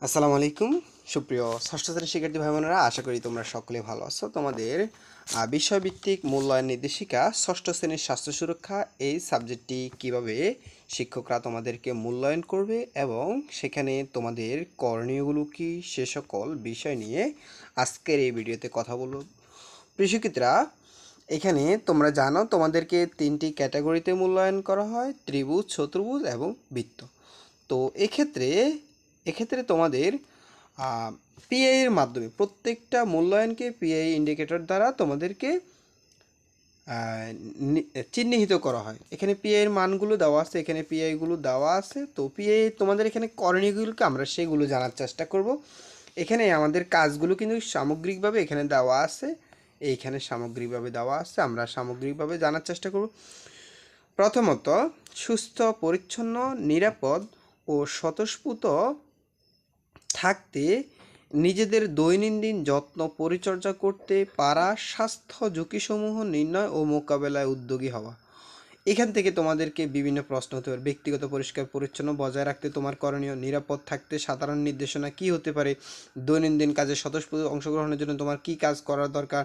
আসসালামু আলাইকুম সুপ্রিয় ষষ্ঠ শ্রেণীর শিক্ষার্থী ভাই বোনেরা, আশা করি তোমরা সকলে ভালো আছো। তোমাদের বিষয়ভিত্তিক মূল্যায়ন নির্দেশিকা ষষ্ঠ শ্রেণীর স্বাস্থ্য সুরক্ষা এই সাবজেক্টটি কিভাবে শিক্ষকরা তোমাদেরকে মূল্যায়ন করবে এবং সেখানে তোমাদের করণীয়গুলো কি, সে সকল বিষয় নিয়ে আজকের এই ভিডিওতে কথা বলব। প্রিয় শিক্ষার্থীরা, এখানে তোমরা জানো তোমাদেরকে তিনটি ক্যাটাগরিতে মূল্যায়ন করা হয়: ত্রিভুজ, চতুর্ভুজ এবং বৃত্ত। তো এক্ষেত্রে তোমাদের পিআই এর মাধ্যমে প্রত্যেকটা মূল্যায়নকে পিআই ইন্ডিকেটর দ্বারা তোমাদেরকে চিহ্নিত করা হয়। এখানে পিআই এর মানগুলো দেওয়া আছে, এখানে পিআইগুলো দেওয়া আছে। তো পিআই তোমাদের এখানে করণীয়গুলোকে আমরা সেগুলো জানার চেষ্টা করব। এখানে আমাদের কাজগুলো কিন্তু সামগ্রিকভাবে এখানে দেওয়া আছে, এইখানে সামগ্রিকভাবে দেওয়া আছে, আমরা সামগ্রিকভাবে জানার চেষ্টা করব। প্রথমত, সুস্থ, পরিচ্ছন্ন, নিরাপদ ও স্বতঃস্ফূর্ত থাকতে নিজেদের দৈনন্দিন যত্ন পরিচর্যা করতে পারা, স্বাস্থ্য ঝুঁকিসমূহ নির্ণয় ও মোকাবেলায় উদ্যোগী হওয়া। এখান থেকে তোমাদেরকে বিভিন্ন প্রশ্ন হতে পারে। ব্যক্তিগত পরিষ্কার পরিচ্ছন্ন বজায় রাখতে তোমার করণীয়, নিরাপদ থাকতে সাধারণ নির্দেশনা কী হতে পারে, দৈনন্দিন কাজে স্বতঃস্ফূর্ত অংশগ্রহণের জন্য তোমার কী কাজ করা দরকার,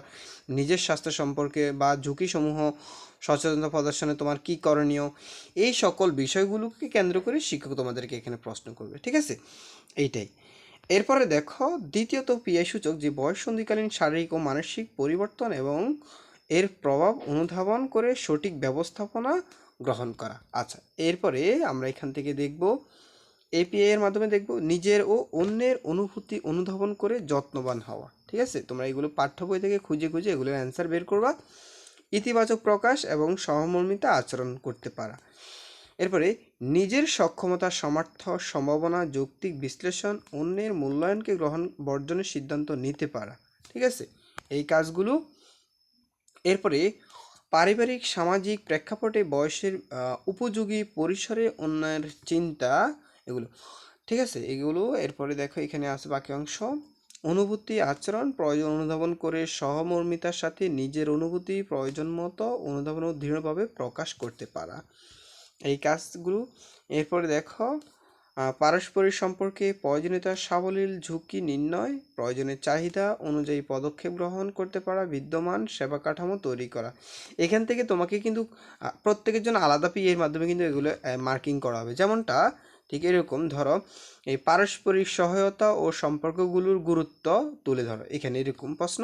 নিজের স্বাস্থ্য সম্পর্কে বা ঝুঁকিসমূহ সচেতনতা প্রদর্শনে তোমার কী করণীয়, এই সকল বিষয়গুলোকে কেন্দ্র করে শিক্ষক তোমাদেরকে এখানে প্রশ্ন করবে। ঠিক আছে, এইটাই। এরপরে দেখো, দ্বিতীয়ত পিআই সূচক যে বয়ঃসন্ধিকালীন শারীরিক ও মানসিক পরিবর্তন এবং এর প্রভাব অনুধাবন করে সঠিক ব্যবস্থাপনা গ্রহণ করা। আচ্ছা, এরপরে আমরা এখান থেকে দেখব এপিআই এর মাধ্যমে দেখব নিজের ও অন্যের অনুভূতি অনুধাবন করে যত্নবান হওয়া। ঠিক আছে, তোমরা এগুলো পাঠ্য বই থেকে খুঁজে খুঁজে এগুলোর অ্যান্সার বের করবা। ইতিবাচক প্রকাশ এবং সহমর্মিতা আচরণ করতে পারা। এরপরে নিজের সক্ষমতা, সামর্থ্য, সম্ভাবনা, যৌক্তিক বিশ্লেষণ, অন্যের মূল্যায়নকে গ্রহণ বর্জনের সিদ্ধান্ত নিতে পারা। ঠিক আছে, এই কাজগুলো। এরপরে পারিবারিক সামাজিক প্রেক্ষাপটে বয়সের উপযোগী পরিসরে অন্যের চিন্তা, এগুলো। ঠিক আছে, এগুলো। এরপরে দেখো এখানে আছে বাকি অংশ। অনুভূতি, আচরণ, প্রয়োজন অনুধাবন করে সহমর্মিতার সাথে নিজের অনুভূতি প্রয়োজন মতো অনুধাবন ও দৃঢ়ভাবে প্রকাশ করতে পারা, এই কাজগুলো। এরপরে দেখো পারস্পরিক সম্পর্কে প্রয়োজনীয়তা, সাবলীল ঝুঁকি নির্ণয়, প্রয়োজনের চাহিদা অনুযায়ী পদক্ষেপ গ্রহণ করতে পারা, বিদ্যমান সেবা কাঠামো তৈরি করা। এখান থেকে তোমাকে কিন্তু প্রত্যেকের জন্য আলাদা এর মাধ্যমে কিন্তু এগুলো মার্কিং করা হবে। যেমনটা ঠিক এরকম ধরো, এই পারস্পরিক সহায়তা ও সম্পর্কগুলোর গুরুত্ব তুলে ধরো। এখানে এরকম প্রশ্ন,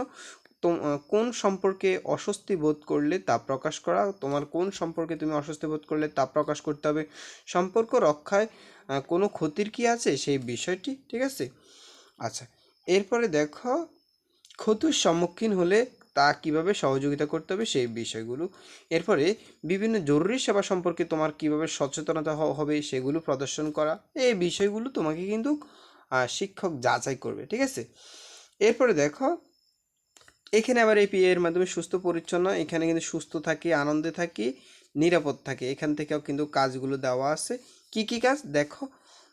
কোন সম্পর্কে অস্বস্তি বোধ করলে তা প্রকাশ করা, তোমার কোন সম্পর্কে তুমি অস্বস্তি বোধ করলে তা প্রকাশ করতে হবে, সম্পর্ক রক্ষায় কোনো ক্ষতির কি আছে সেই বিষয়টি। ঠিক আছে, আচ্ছা। এরপরে দেখো ক্ষতির সম্মুখীন হলে তা কিভাবে সহযোগিতা করতে হবে সেই বিষয়গুলো। এরপরে বিভিন্ন জরুরি সেবা সম্পর্কে তোমার কিভাবে সচেতনতা হবে সেগুলো প্রদর্শন করা, এই বিষয়গুলো তোমাকে কিন্তু শিক্ষক যাচাই করবে। ঠিক আছে, এরপরে দেখো এখানে আবার এই পিএ এর মাধ্যমে সুস্থ পরিচ্ছন্ন, এখানে কিন্তু সুস্থ থাকি, আনন্দে থাকি, নিরাপদ থাকে, এখান থেকেও কিন্তু কাজগুলো দেওয়া আছে। কি কি কাজ দেখো,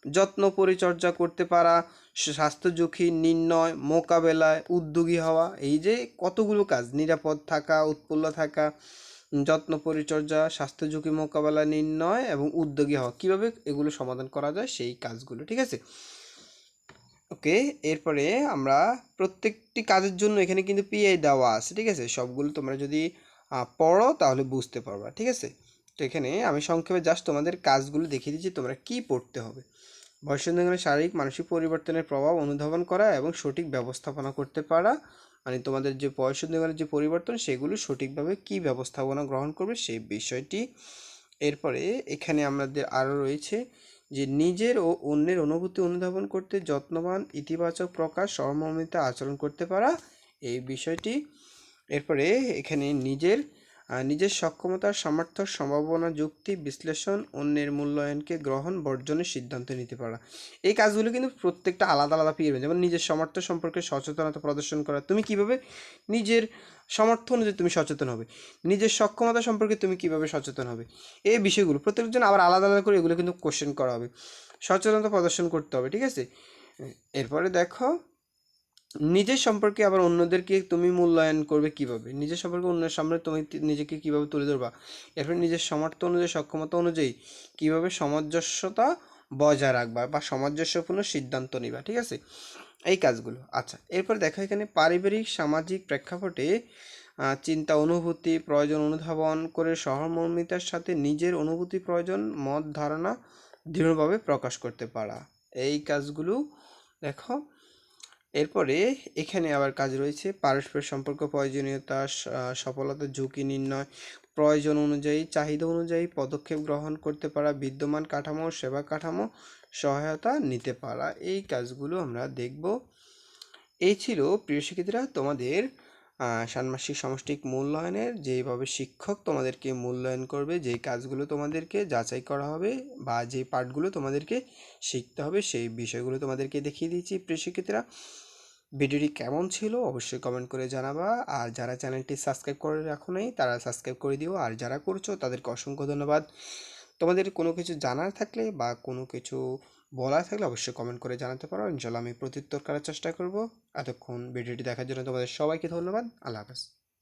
যত্ন পরিচর্যা করতে পারা, স্বাস্থ্য ঝুঁকি নির্ণয়, মোকাবেলায় উদ্যোগী হওয়া, এই যে কতগুলো কাজ, নিরাপদ থাকা, উৎফুল্ল থাকা, যত্ন পরিচর্যা, স্বাস্থ্য ঝুঁকি মোকাবেলা, নির্ণয় এবং উদ্যোগী হওয়া, কীভাবে এগুলো সমাধান করা যায় সেই কাজগুলো। ঠিক আছে, ওকে। এরপরে আমরা প্রত্যেকটি কাজের জন্য এখানে কিন্তু পিআই দেওয়া আছে। ঠিক আছে, সবগুলো তোমরা যদি পড়ো তাহলে বুঝতে পারবা। ঠিক আছে, তো এখানে আমি সংক্ষেপে জাস্ট তোমাদের কাজগুলো দেখিয়ে দিচ্ছি, তোমরা কি পড়তে হবে। বয়ঃসন্ধিকালীন শারীরিক মানসিক পরিবর্তনের প্রভাব অনুধাবন করা এবং সঠিক ব্যবস্থাপনা করতে পারা, মানে তোমাদের যে বয়ঃসন্ধিকালীন যে পরিবর্তন সেগুলো সঠিকভাবে কি ব্যবস্থাপনা গ্রহণ করবে সেই বিষয়টি। এরপরে এখানে আমাদের আরও রয়েছে যে নিজের ও অন্যের অনুভূতি অনুধাবন করতে যত্নবান, ইতিবাচক প্রকাশ, সহমর্মিতা আচরণ করতে পারা, এই বিষয়টি। এরপরে এখানে নিজের সক্ষমতা, সামর্থ্য, সম্ভাবনা, যুক্তি বিশ্লেষণ, অন্যের মূল্যায়নকে গ্রহণ বর্জনের সিদ্ধান্ত নিতে পারা, এই কাজগুলো কিন্তু প্রত্যেকটা আলাদা আলাদা পেয়ে। যেমন নিজের সামর্থ্য সম্পর্কে সচেতনতা প্রদর্শন করা, তুমি কিভাবে নিজের সামর্থ্য অনুযায়ী তুমি সচেতন হবে, নিজের সক্ষমতা সম্পর্কে তুমি কিভাবে সচেতন হবে, এই বিষয়গুলো প্রত্যেকজন আবার আলাদা আলাদা করে এগুলো কিন্তু কোশ্চেন করা হবে, সচেতনতা প্রদর্শন করতে হবে। ঠিক আছে, এরপরে দেখো নিজের সম্পর্কে আবার অন্যদেরকে তুমি মূল্যায়ন করবে কিভাবে, নিজের সম্পর্কে অন্যের সামনে তুমি নিজেকে কিভাবে তুলে ধরবা। এরপরে নিজের সামর্থ্য অনুযায়ী, সক্ষমতা অনুযায়ী কিভাবে সামঞ্জস্যতা বজায় রাখবা বা সামঞ্জস্যপূর্ণ সিদ্ধান্ত নিবা, ঠিক আছে? এই কাজগুলো। আচ্ছা, এরপর দেখো এখানে পারিবারিক সামাজিক প্রেক্ষাপটে চিন্তা অনুভূতি প্রয়োজন অনুধাবন করে সহমর্মিতার সাথে নিজের অনুভূতি প্রয়োজন মত ধারণা দৃঢ়ভাবে প্রকাশ করতে পারা, এই কাজগুলো দেখো। এরপরে এখানে আবার কাজ রয়েছে পারস্পরিক সম্পর্ক প্রয়োজনীয়তা সফলতার ঝুঁকি নির্ণয় প্রয়োজন অনুযায়ী চাহিদা অনুযায়ী পদক্ষেপ গ্রহণ করতে পারা বিদ্যমান কাঠামো সেবা কাঠামো সহায়তা নিতে পারা, এই কাজগুলো আমরা দেখব। এই ছিল প্রিয় শিক্ষার্থীরা তোমাদের ষান্মাসিক সামষ্টিক মূল্যায়নের যেভাবে শিক্ষক তোমাদেরকে মূল্যায়ন করবে, যেই কাজগুলো তোমাদেরকে যাচাই করা হবে বা যে পার্টগুলো তোমাদেরকে শিখতে হবে সেই বিষয়গুলো তোমাদেরকে দেখিয়ে দিয়েছি। প্রিয় শিক্ষার্থীরা, ভিডিওটি কেমন ছিল অবশ্যই কমেন্ট করে জানাবা, আর যারা চ্যানেলটি সাবস্ক্রাইব করে রাখো নাই তারা সাবস্ক্রাইব করে দিও, আর যারা করছো তাদেরকে অসংখ্য ধন্যবাদ। তোমাদের কোনো কিছু জানার থাকলে বা কোনো কিছু বলার থাকলে অবশ্যই কমেন্ট করে জানাতে পারো, ইনশাল্লাহ আমি প্রত্যুত্তর করার চেষ্টা করব। এতক্ষণ ভিডিওটি দেখার জন্য তোমাদের সবাইকে ধন্যবাদ। আল্লাহ হাফেজ।